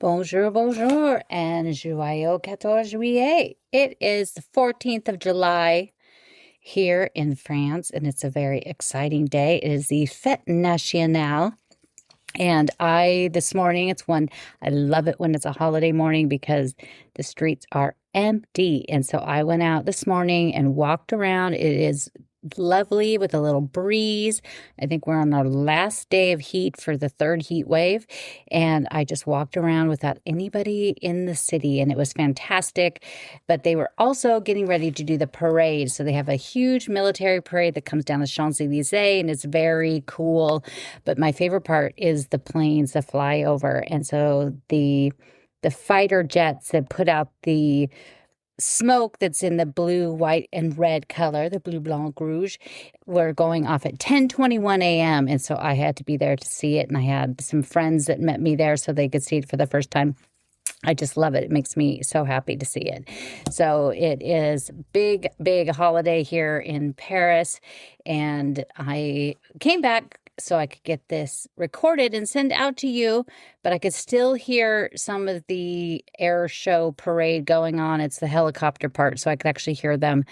Bonjour, bonjour, and joyeux 14 juillet. It is the 14th of July here in France, and it's a very exciting day. It is the Fête Nationale. And this morning, I love it when it's a holiday morning because the streets are empty. And so I went out this morning and walked around. It is lovely with a little breeze. I think we're on our last day of heat for the third heat wave. And I just walked around without anybody in the city, and it was fantastic. But they were also getting ready to do the parade. So they have a huge military parade that comes down the Champs-Élysées, and it's very cool. But my favorite part is the planes that fly over. And so the fighter jets that put out the smoke that's in the blue, white, and red color, the bleu, blanc, rouge, were going off at 10:21 a.m. And so I had to be there to see it. And I had some friends that met me there so they could see it for the first time. I just love it. It makes me so happy to see it. So it is big, big holiday here in Paris. And I came back so I could get this recorded and send out to you, but I could still hear some of the air show parade going on. It's the helicopter part, so I could actually hear them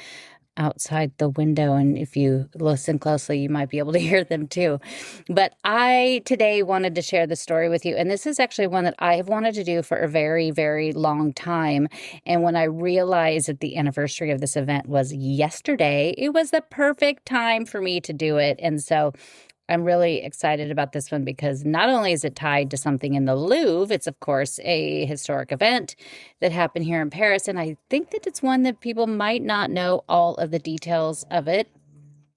outside the window, and if you listen closely, you might be able to hear them too. But I today wanted to share the story with you, and this is actually one that I have wanted to do for a very, very long time. And when I realized that the anniversary of this event was yesterday, it was the perfect time for me to do it. And so I'm really excited about this one because not only is it tied to something in the Louvre, it's, of course, a historic event that happened here in Paris. And I think that it's one that people might not know all of the details of it.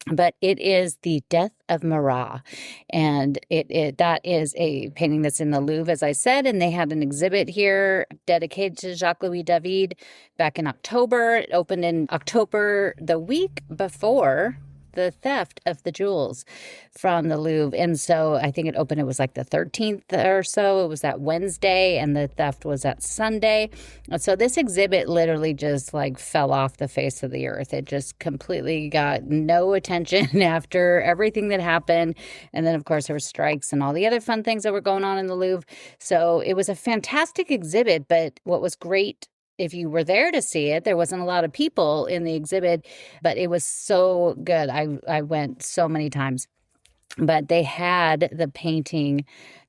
But it is the Death of Marat. And that is a painting that's in the Louvre, as I said. And they had an exhibit here dedicated to Jacques-Louis David back in October. It opened in October, the week before the theft of the jewels from the Louvre. And so I think it was like the 13th or so. It was that Wednesday, and the theft was that Sunday. And so this exhibit literally just like fell off the face of the earth. It just completely got no attention after everything that happened. And then, of course, there were strikes and all the other fun things that were going on in the Louvre. So it was a fantastic exhibit. But what was great, if you were there to see it, there wasn't a lot of people in the exhibit, but it was so good. I went so many times. But they had the painting,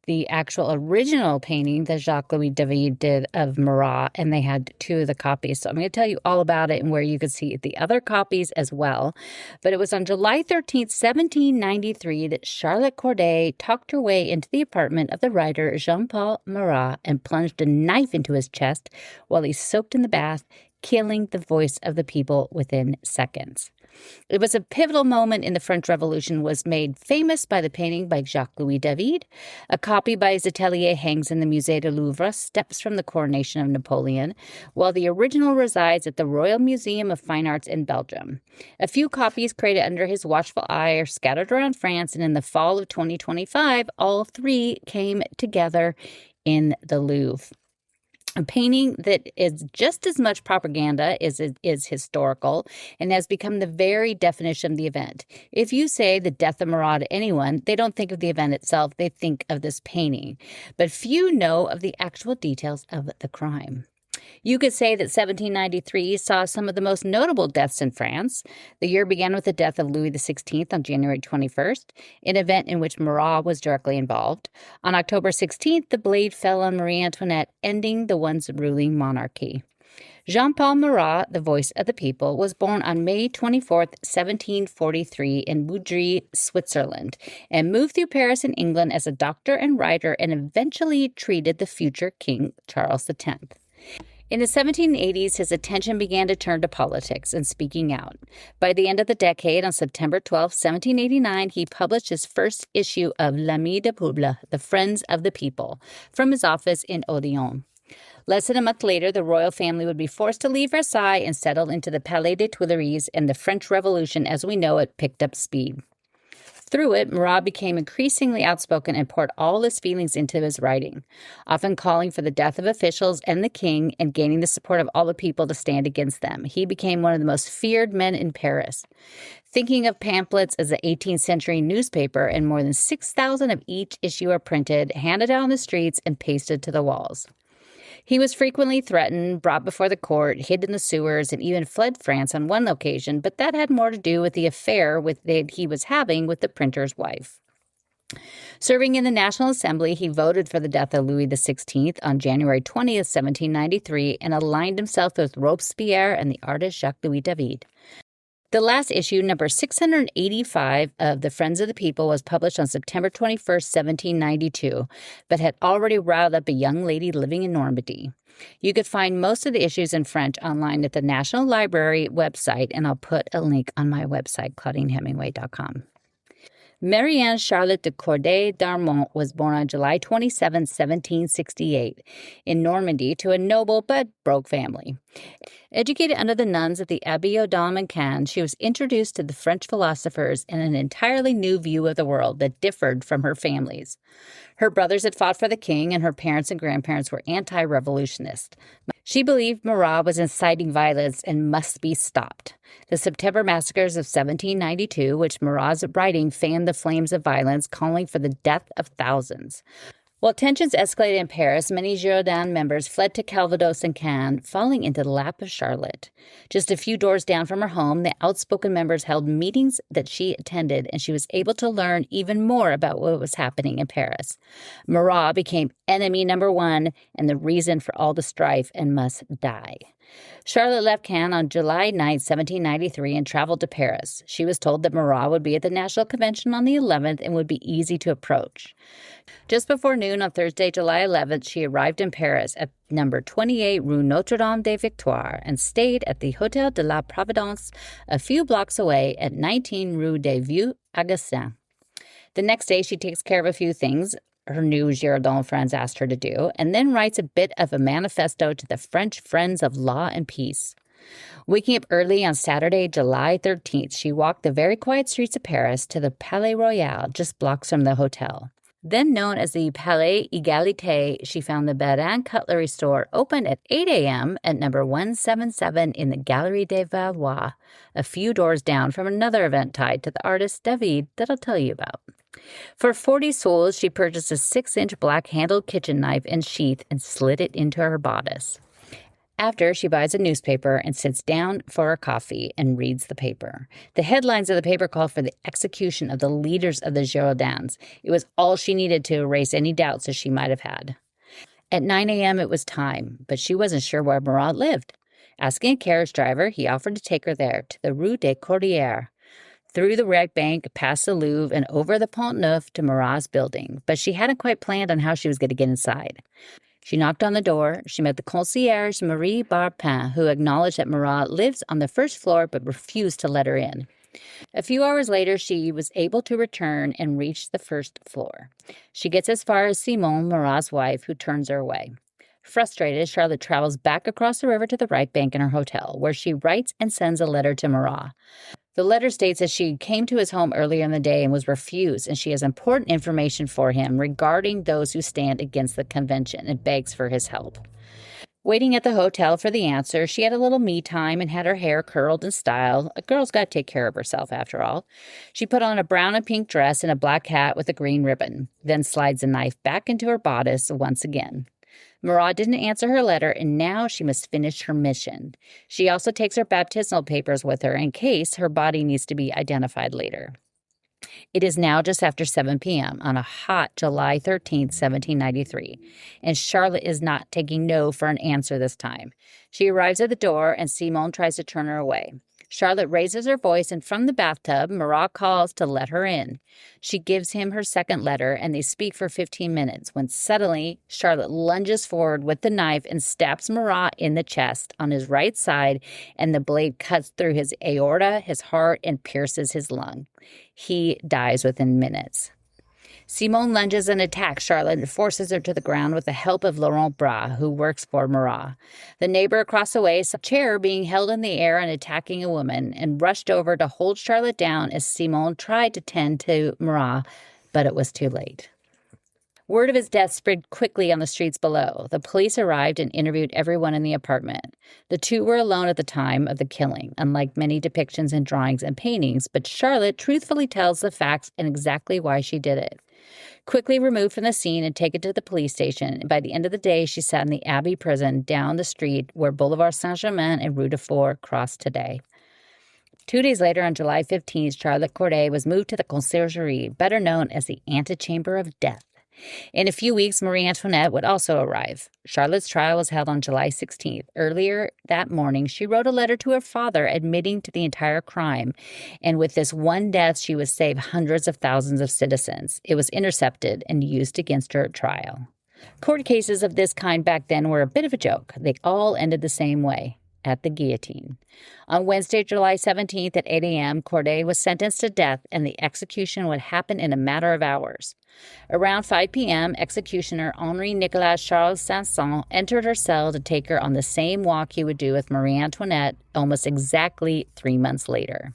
the actual original painting that Jacques-Louis David did of Marat, and they had two of the copies. So I'm going to tell you all about it and where you could see the other copies as well. But it was on July 13th, 1793, that Charlotte Corday tucked her way into the apartment of the writer Jean-Paul Marat and plunged a knife into his chest while he soaked in the bath, killing the voice of the people within seconds. It was a pivotal moment in the French Revolution, was made famous by the painting by Jacques-Louis David. A copy by his atelier hangs in the Musée du Louvre, steps from the coronation of Napoleon, while the original resides at the Royal Museum of Fine Arts in Belgium. A few copies created under his watchful eye are scattered around France, and in the fall of 2025, all three came together in the Louvre. A painting that is just as much propaganda as it is historical and has become the very definition of the event. If you say the death of Marat to anyone, they don't think of the event itself, they think of this painting. But few know of the actual details of the crime. You could say that 1793 saw some of the most notable deaths in France. The year began with the death of Louis XVI on January 21st, an event in which Marat was directly involved. On October 16th, the blade fell on Marie Antoinette, ending the once ruling monarchy. Jean-Paul Marat, the voice of the people, was born on May 24th, 1743 in Boudry, Switzerland, and moved through Paris and England as a doctor and writer, and eventually treated the future King Charles X. In the 1780s, his attention began to turn to politics and speaking out. By the end of the decade, on September 12, 1789, he published his first issue of L'Ami du Peuple, The Friends of the People, from his office in Odeon. Less than a month later, the royal family would be forced to leave Versailles and settle into the Palais des Tuileries, and the French Revolution, as we know it, picked up speed. Through it, Marat became increasingly outspoken and poured all his feelings into his writing, often calling for the death of officials and the king and gaining the support of all the people to stand against them. He became one of the most feared men in Paris. Thinking of pamphlets as the 18th century newspaper, and more than 6,000 of each issue are printed, handed out on the streets, and pasted to the walls. He was frequently threatened, brought before the court, hid in the sewers, and even fled France on one occasion, but that had more to do with the affair that he was having with the printer's wife. Serving in the National Assembly, he voted for the death of Louis XVI on January 20th, 1793, and aligned himself with Robespierre and the artist Jacques-Louis David. The last issue, number 685 of The Friends of the People, was published on September 21st, 1792, but had already riled up a young lady living in Normandy. You could find most of the issues in French online at the National Library website, and I'll put a link on my website, ClaudineHemingway.com. Marianne Charlotte de Corday d'Armont was born on July 27, 1768, in Normandy to a noble but broke family. Educated under the nuns at the Abbey aux Dames in Caen, she was introduced to the French philosophers and an entirely new view of the world that differed from her family's. Her brothers had fought for the king, and her parents and grandparents were anti-revolutionists. She believed Marat was inciting violence and must be stopped. The September massacres of 1792, which Marat's writing fanned the flames of violence, calling for the death of thousands. While tensions escalated in Paris, many Girondin members fled to Calvados and Caen, falling into the lap of Charlotte. Just a few doors down from her home, the outspoken members held meetings that she attended, and she was able to learn even more about what was happening in Paris. Marat became enemy number one and the reason for all the strife and must die. Charlotte left Caen on July 9, 1793, and traveled to Paris. She was told that Marat would be at the National Convention on the 11th and would be easy to approach. Just before noon on Thursday, July 11th, she arrived in Paris at number 28 Rue Notre-Dame-des-Victoires and stayed at the Hôtel de la Providence a few blocks away at 19 Rue des Vieux Augustins. The next day, she takes care of a few things her new Girondin friends asked her to do, and then writes a bit of a manifesto to the French Friends of Law and Peace. Waking up early on Saturday, July 13th, she walked the very quiet streets of Paris to the Palais Royal, just blocks from the hotel. Then known as the Palais Égalité, she found the Barin Cutlery Store open at 8 a.m. at number 177 in the Galerie des Valois, a few doors down from another event tied to the artist David that I'll tell you about. For 40 souls, she purchased a 6-inch black-handled kitchen knife and sheath and slid it into her bodice. After, she buys a newspaper and sits down for a coffee and reads the paper. The headlines of the paper call for the execution of the leaders of the Girondins. It was all she needed to erase any doubts that she might have had. At 9 a.m., it was time, but she wasn't sure where Marat lived. Asking a carriage driver, he offered to take her there, to the Rue des Cordeliers, through the right bank, past the Louvre, and over the Pont Neuf to Marat's building, but she hadn't quite planned on how she was going to get inside. She knocked on the door. She met the concierge, Marie Barpin, who acknowledged that Marat lives on the first floor but refused to let her in. A few hours later, she was able to return and reach the first floor. She gets as far as Simone, Marat's wife, who turns her away. Frustrated, Charlotte travels back across the river to the right bank in her hotel, where she writes and sends a letter to Marat. The letter states that she came to his home earlier in the day and was refused, and she has important information for him regarding those who stand against the convention and begs for his help. Waiting at the hotel for the answer, she had a little me time and had her hair curled in style. A girl's got to take care of herself, after all. She put on a brown and pink dress and a black hat with a green ribbon, then slides a knife back into her bodice once again. Marat didn't answer her letter, and now she must finish her mission. She also takes her baptismal papers with her in case her body needs to be identified later. It is now just after 7 p.m. on a hot July 13th, 1793, and Charlotte is not taking no for an answer this time. She arrives at the door, and Simone tries to turn her away. Charlotte raises her voice, and from the bathtub, Marat calls to let her in. She gives him her second letter, and they speak for 15 minutes, when suddenly Charlotte lunges forward with the knife and stabs Marat in the chest on his right side, and the blade cuts through his aorta, his heart, and pierces his lung. He dies within minutes. Simone lunges and attacks Charlotte and forces her to the ground with the help of Laurent Bras, who works for Marat. The neighbor across the way saw a chair being held in the air and attacking a woman and rushed over to hold Charlotte down as Simone tried to tend to Marat, but it was too late. Word of his death spread quickly on the streets below. The police arrived and interviewed everyone in the apartment. The two were alone at the time of the killing, unlike many depictions in drawings and paintings, but Charlotte truthfully tells the facts and exactly why she did it. quickly removed from the scene and taken to the police station. And by the end of the day, she sat in the Abbey prison down the street where Boulevard Saint-Germain and Rue de Four cross today. 2 days later, on July 15th, Charlotte Corday was moved to the Conciergerie, better known as the antechamber of death. In a few weeks, Marie Antoinette would also arrive. Charlotte's trial was held on July 16th. Earlier that morning, she wrote a letter to her father admitting to the entire crime. And with this one death, she would save hundreds of thousands of citizens. It was intercepted and used against her at trial. Court cases of this kind back then were a bit of a joke. They all ended the same way, at the guillotine. On Wednesday, July 17th at 8 a.m., Corday was sentenced to death, and the execution would happen in a matter of hours. Around 5 p.m., executioner Henri Nicolas Charles Sanson entered her cell to take her on the same walk he would do with Marie Antoinette almost exactly 3 months later.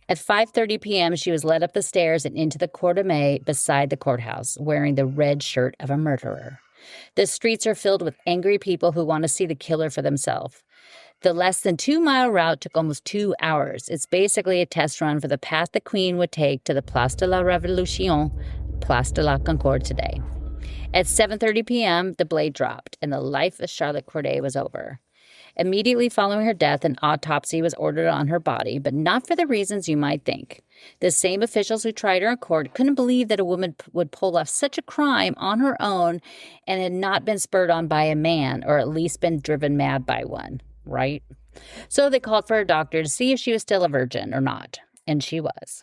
At 5:30 p.m., she was led up the stairs and into the Cour de Mai beside the courthouse, wearing the red shirt of a murderer. The streets are filled with angry people who want to see the killer for themselves. The less than 2-mile route took almost 2 hours. It's basically a test run for the path the Queen would take to the Place de la Révolution, Place de la Concorde today. At 7:30 p.m., the blade dropped, and the life of Charlotte Corday was over. Immediately following her death, an autopsy was ordered on her body, but not for the reasons you might think. The same officials who tried her in court couldn't believe that a woman would pull off such a crime on her own and had not been spurred on by a man, or at least been driven mad by one, right? So they called for a doctor to see if she was still a virgin or not, and she was.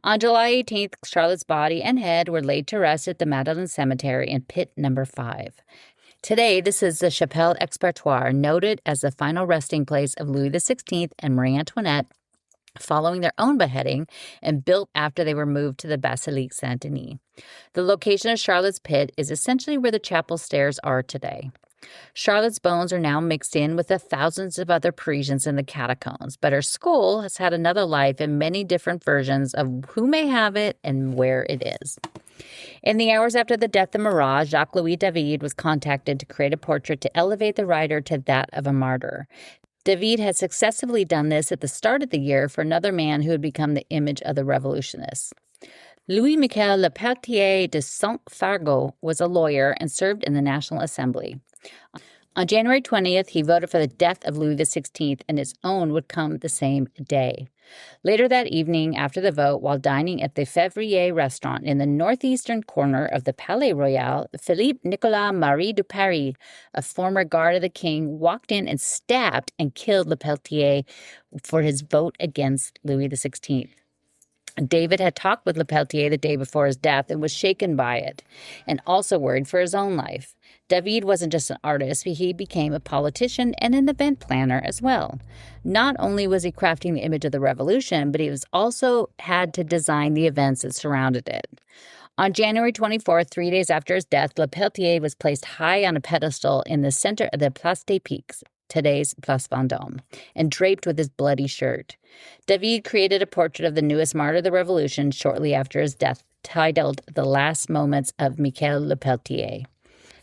On July 18th, Charlotte's body and head were laid to rest at the Madeleine Cemetery in pit number 5. Today, this is the Chapelle Expiatoire, noted as the final resting place of Louis XVI and Marie Antoinette following their own beheading, and built after they were moved to the Basilique Saint-Denis. The location of Charlotte's pit is essentially where the chapel stairs are today. Charlotte's bones are now mixed in with the thousands of other Parisians in the catacombs, but her skull has had another life in many different versions of who may have it and where it is. In the hours after the death of Marat, Jacques-Louis David was contacted to create a portrait to elevate the writer to that of a martyr. David had successfully done this at the start of the year for another man who had become the image of the revolutionists. Louis-Michel Lepelletier de Saint-Fargeau was a lawyer and served in the National Assembly. On January 20th, he voted for the death of Louis XVI, and his own would come the same day. Later that evening, after the vote, while dining at the Février restaurant in the northeastern corner of the Palais Royal, Philippe Nicolas Marie de Paris, a former guard of the king, walked in and stabbed and killed Lepelletier for his vote against Louis XVI. David had talked with Lepelletier the day before his death and was shaken by it, and also worried for his own life. David wasn't just an artist, but he became a politician and an event planner as well. Not only was he crafting the image of the revolution, but he was also had to design the events that surrounded it. On January 24th, 3 days after his death, Lepelletier was placed high on a pedestal in the center of the Place des Pics, today's Place Vendôme, and draped with his bloody shirt. David created a portrait of the newest martyr of the revolution shortly after his death, titled The Last Moments of Michel Lepelletier.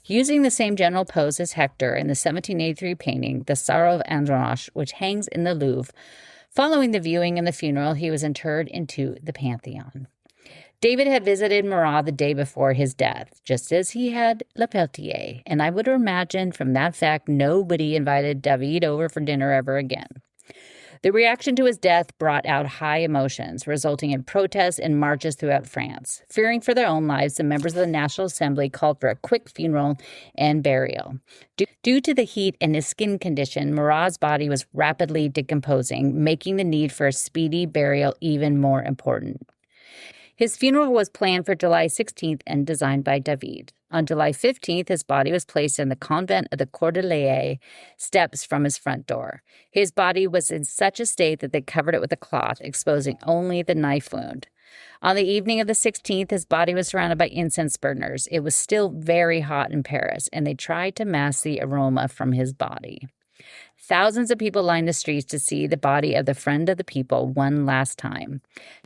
Using the same general pose as Hector in the 1783 painting, The Sorrow of Andromache, which hangs in the Louvre. Following the viewing and the funeral, he was interred into the Pantheon. David had visited Marat the day before his death, just as he had Lepelletier, and I would imagine from that fact nobody invited David over for dinner ever again. The reaction to his death brought out high emotions, resulting in protests and marches throughout France. Fearing for their own lives, the members of the National Assembly called for a quick funeral and burial. Due to the heat and his skin condition, Marat's body was rapidly decomposing, making the need for a speedy burial even more important. His funeral was planned for July 16th and designed by David. On July 15th, his body was placed in the convent of the Corday steps from his front door. His body was in such a state that they covered it with a cloth, exposing only the knife wound. On the evening of the 16th, his body was surrounded by incense burners. It was still very hot in Paris, and they tried to mask the aroma from his body. Thousands of people lined the streets to see the body of the friend of the people one last time.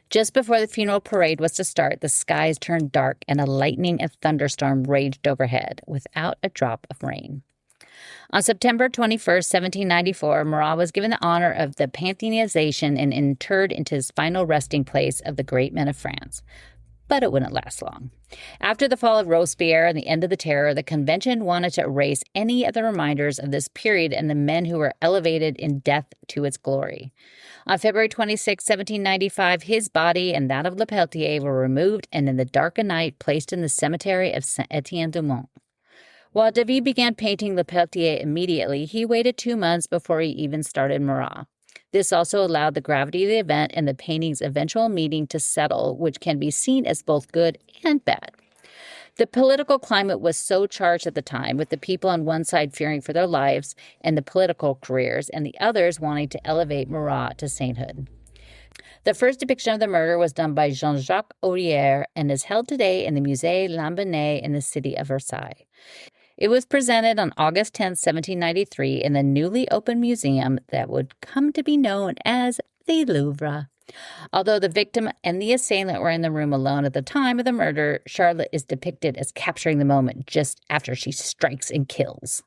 Just before the funeral parade was to start, the skies turned dark and a lightning and thunderstorm raged overhead, without a drop of rain. On September 21st, 1794, Marat was given the honor of the Pantheonization and interred into his final resting place of the great men of France. but it wouldn't last long. After the fall of Robespierre and the end of the Terror, the convention wanted to erase any of the reminders of this period and the men who were elevated in death to its glory. On February 26, 1795, his body and that of Lepeltier were removed and in the dark of night placed in the cemetery of Saint-Étienne-du-Mont. While David began painting Lepeltier immediately, he waited 2 months before he even started Marat. This also allowed the gravity of the event and the painting's eventual meeting to settle, which can be seen as both good and bad. The political climate was so charged at the time, with the people on one side fearing for their lives and the political careers, and the others wanting to elevate Marat to sainthood. The first depiction of the murder was done by Jean-Jacques Aurier and is held today in the Musée Lambenais in the city of Versailles. It was presented on August 10, 1793, in the newly opened museum that would come to be known as the Louvre. Although the victim and the assailant were in the room alone at the time of the murder, Charlotte is depicted as capturing the moment just after she strikes and kills.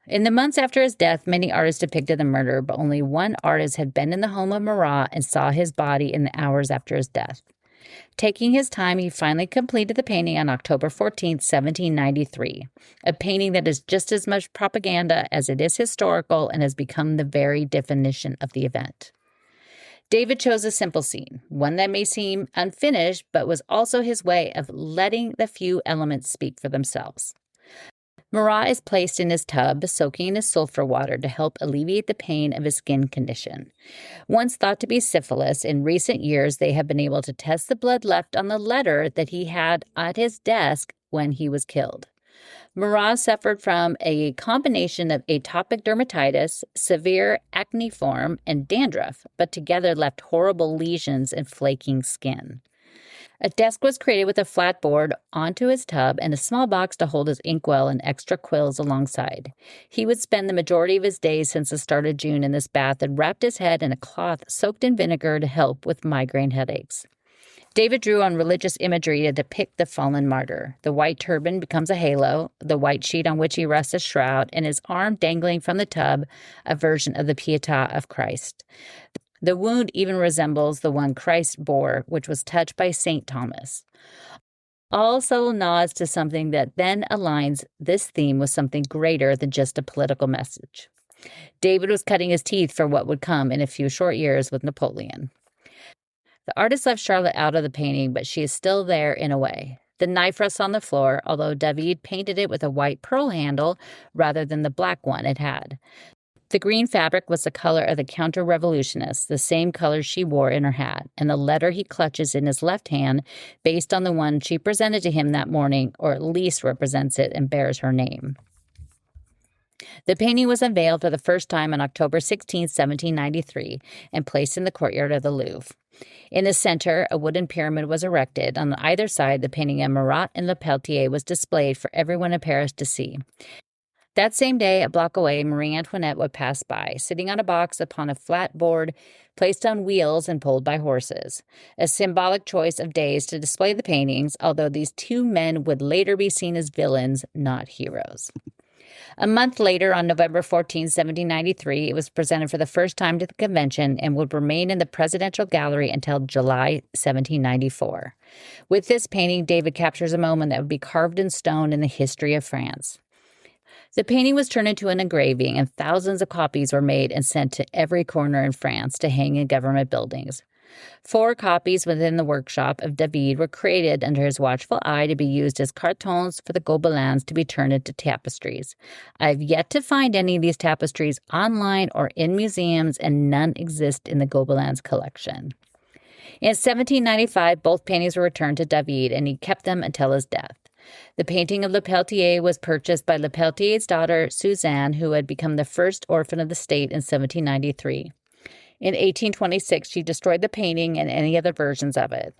In the months after his death, many artists depicted the murder, but only one artist had been in the home of Marat and saw his body in the hours after his death. Taking his time, he finally completed the painting on October 14, 1793, a painting that is just as much propaganda as it is historical and has become the very definition of the event. David chose a simple scene, one that may seem unfinished, but was also his way of letting the few elements speak for themselves. Marat is placed in his tub, soaking in his sulfur water to help alleviate the pain of his skin condition. Once thought to be syphilis, in recent years they have been able to test the blood left on the letter that he had at his desk when he was killed. Marat suffered from a combination of atopic dermatitis, severe acneiform, and dandruff, but together left horrible lesions and flaking skin. A desk was created with a flat board onto his tub and a small box to hold his inkwell and extra quills alongside. He would spend the majority of his days since the start of June in this bath and wrapped his head in a cloth soaked in vinegar to help with migraine headaches. David drew on religious imagery to depict the fallen martyr. The white turban becomes a halo, the white sheet on which he rests a shroud, and his arm dangling from the tub, a version of the Pietà of Christ. The wound even resembles the one Christ bore, which was touched by St. Thomas. All subtle nods to something that then aligns this theme with something greater than just a political message. David was cutting his teeth for what would come in a few short years with Napoleon. The artist left Charlotte out of the painting, but she is still there in a way. The knife rests on the floor, although David painted it with a white pearl handle rather than the black one it had. The green fabric was the color of the counter-revolutionists, the same color she wore in her hat, and the letter he clutches in his left hand, based on the one she presented to him that morning, or at least represents it and bears her name. The painting was unveiled for the first time on October 16, 1793, and placed in the courtyard of the Louvre. In the center, a wooden pyramid was erected. On either side, the painting of Marat and Lepeltier was displayed for everyone in Paris to see. That same day, a block away, Marie Antoinette would pass by, sitting on a box upon a flat board placed on wheels and pulled by horses. A symbolic choice of days to display the paintings, although these two men would later be seen as villains, not heroes. A month later, on November 14, 1793, it was presented for the first time to the convention and would remain in the presidential gallery until July 1794. With this painting, David captures a moment that would be carved in stone in the history of France. The painting was turned into an engraving, and thousands of copies were made and sent to every corner in France to hang in government buildings. 4 copies within the workshop of David were created under his watchful eye to be used as cartons for the Gobelins to be turned into tapestries. I have yet to find any of these tapestries online or in museums, and none exist in the Gobelins collection. In 1795, both paintings were returned to David, and he kept them until his death. The painting of Lepeltier was purchased by Lepeltier's daughter, Suzanne, who had become the first orphan of the state in 1793. In 1826, she destroyed the painting and any other versions of it.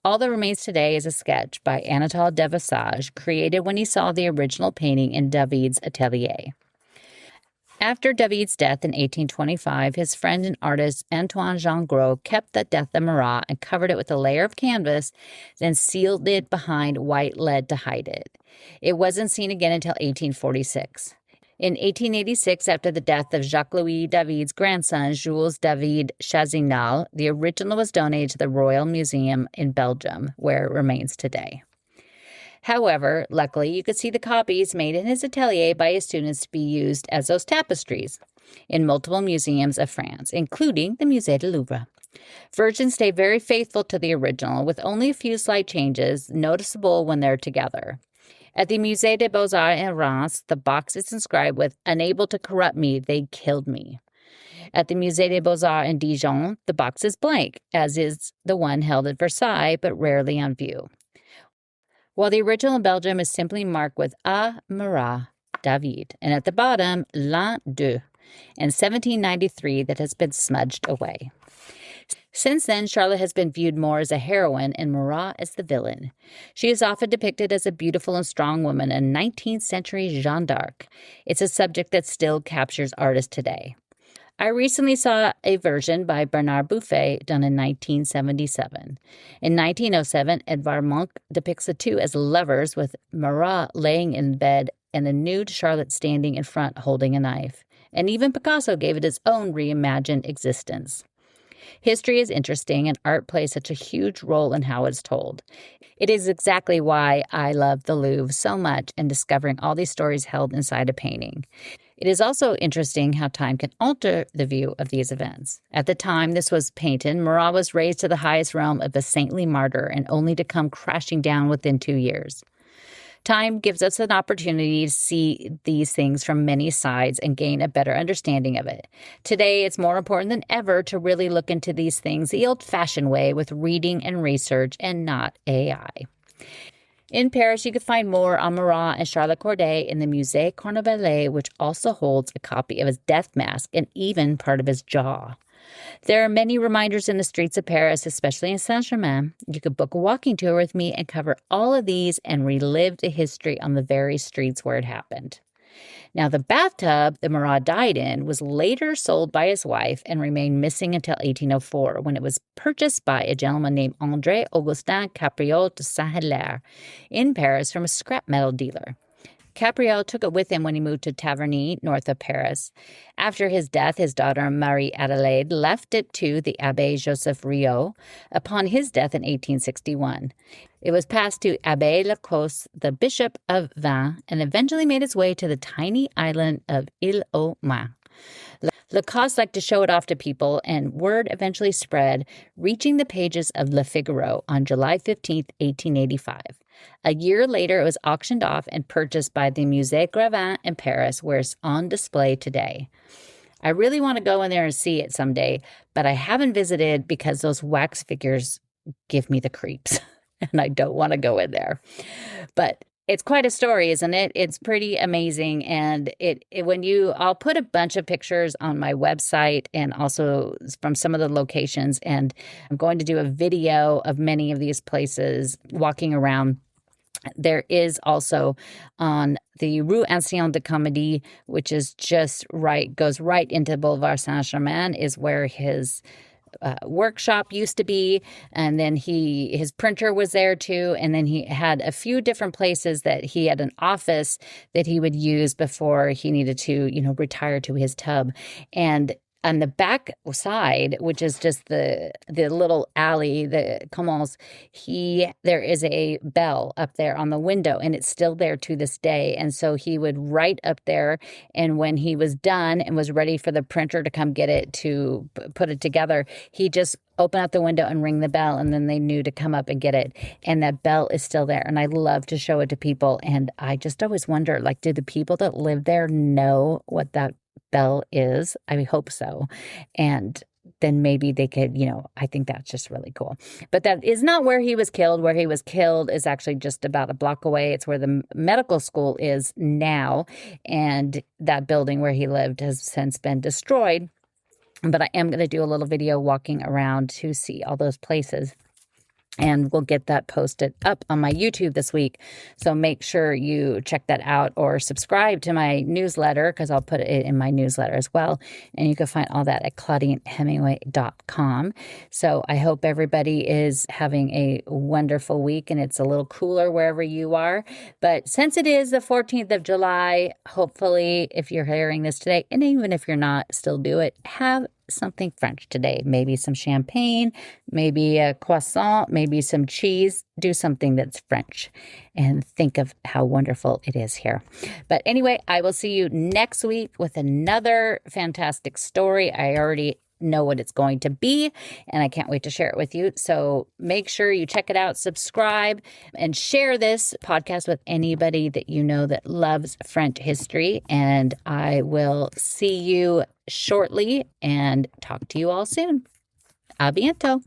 All that remains today is a sketch by Anatole Devassage, created when he saw the original painting in David's atelier. After David's death in 1825, his friend and artist Antoine Jean Gros kept the Death of Marat and covered it with a layer of canvas, then sealed it behind white lead to hide it. It wasn't seen again until 1846. In 1886, after the death of Jacques-Louis David's grandson, Jules David Chazinal, the original was donated to the Royal Museum in Belgium, where it remains today. However, luckily, you could see the copies made in his atelier by his students to be used as those tapestries in multiple museums of France, including the Musée du Louvre. Versions stay very faithful to the original, with only a few slight changes noticeable when they're together. At the Musée des Beaux-Arts in Reims, the box is inscribed with, "Unable to corrupt me, they killed me." At the Musée des Beaux-Arts in Dijon, the box is blank, as is the one held at Versailles, but rarely on view. While the original in Belgium is simply marked with A. Marat, David, and at the bottom, L'un d'eux, in 1793, that has been smudged away. Since then, Charlotte has been viewed more as a heroine and Marat as the villain. She is often depicted as a beautiful and strong woman, a 19th century Jeanne d'Arc. It's a subject that still captures artists today. I recently saw a version by Bernard Buffet done in 1977. In 1907, Edvard Munch depicts the two as lovers, with Marat laying in bed and a nude Charlotte standing in front holding a knife. And even Picasso gave it his own reimagined existence. History is interesting, and art plays such a huge role in how it's told. It is exactly why I love the Louvre so much and discovering all these stories held inside a painting. It is also interesting how time can alter the view of these events. At the time this was painted, Marat was raised to the highest realm of a saintly martyr and only to come crashing down within 2 years. Time gives us an opportunity to see these things from many sides and gain a better understanding of it. Today, it's more important than ever to really look into these things the old-fashioned way, with reading and research and not AI. In Paris, you can find more on Marat and Charlotte Corday in the Musée Carnavalet, which also holds a copy of his death mask and even part of his jaw. There are many reminders in the streets of Paris, especially in Saint-Germain. You could book a walking tour with me and cover all of these and relive the history on the very streets where it happened. Now, the bathtub that Marat died in was later sold by his wife and remained missing until 1804, when it was purchased by a gentleman named André Augustin Capriot de Saint-Hilaire in Paris from a scrap metal dealer. Capriot took it with him when he moved to Taverny, north of Paris. After his death, his daughter Marie-Adelaide left it to the Abbé Joseph Riot upon his death in 1861. It was passed to Abbé Lacoste, the Bishop of Vannes, and eventually made its way to the tiny island of Île-aux-Mains. Lacoste liked to show it off to people, and word eventually spread, reaching the pages of Le Figaro on July 15, 1885. A year later, it was auctioned off and purchased by the Musée Grévin in Paris, where it's on display today. I really want to go in there and see it someday, but I haven't visited because those wax figures give me the creeps, and I don't want to go in there. But it's quite a story, isn't it? It's pretty amazing. And I'll put a bunch of pictures on my website and also from some of the locations. And I'm going to do a video of many of these places walking around. There is also on the Rue Ancienne de Comédie, which is just right, goes right into Boulevard Saint-Germain, is where his workshop used to be, and then his printer was there too, and then he had a few different places that he had an office that he would use before he needed to, retire to his tub. And on the back side, which is just the little alley, the Commence, there is a bell up there on the window, and it's still there to this day. And so he would write up there, and when he was done and was ready for the printer to come get it to put it together, he just open up the window and ring the bell, and then they knew to come up and get it. And that bell is still there, and I love to show it to people. And I just always wonder, do the people that live there know what that bell is? I hope so. And then maybe they could, I think that's just really cool. But that is not where he was killed. Where he was killed is actually just about a block away. It's where the medical school is now. And that building where he lived has since been destroyed. But I am going to do a little video walking around to see all those places. And we'll get that posted up on my YouTube this week. So make sure you check that out or subscribe to my newsletter, because I'll put it in my newsletter as well. And you can find all that at ClaudineHemingway.com. So I hope everybody is having a wonderful week and it's a little cooler wherever you are. But since it is the 14th of July, hopefully if you're hearing this today, and even if you're not, still do it, have something French today. Maybe some champagne, maybe a croissant, maybe some cheese. Do something that's French and think of how wonderful it is here. But anyway, I will see you next week with another fantastic story. I already know what it's going to be, and I can't wait to share it with you. So make sure you check it out, subscribe, and share this podcast with anybody that you know that loves French history. And I will see you shortly and talk to you all soon. À bientôt.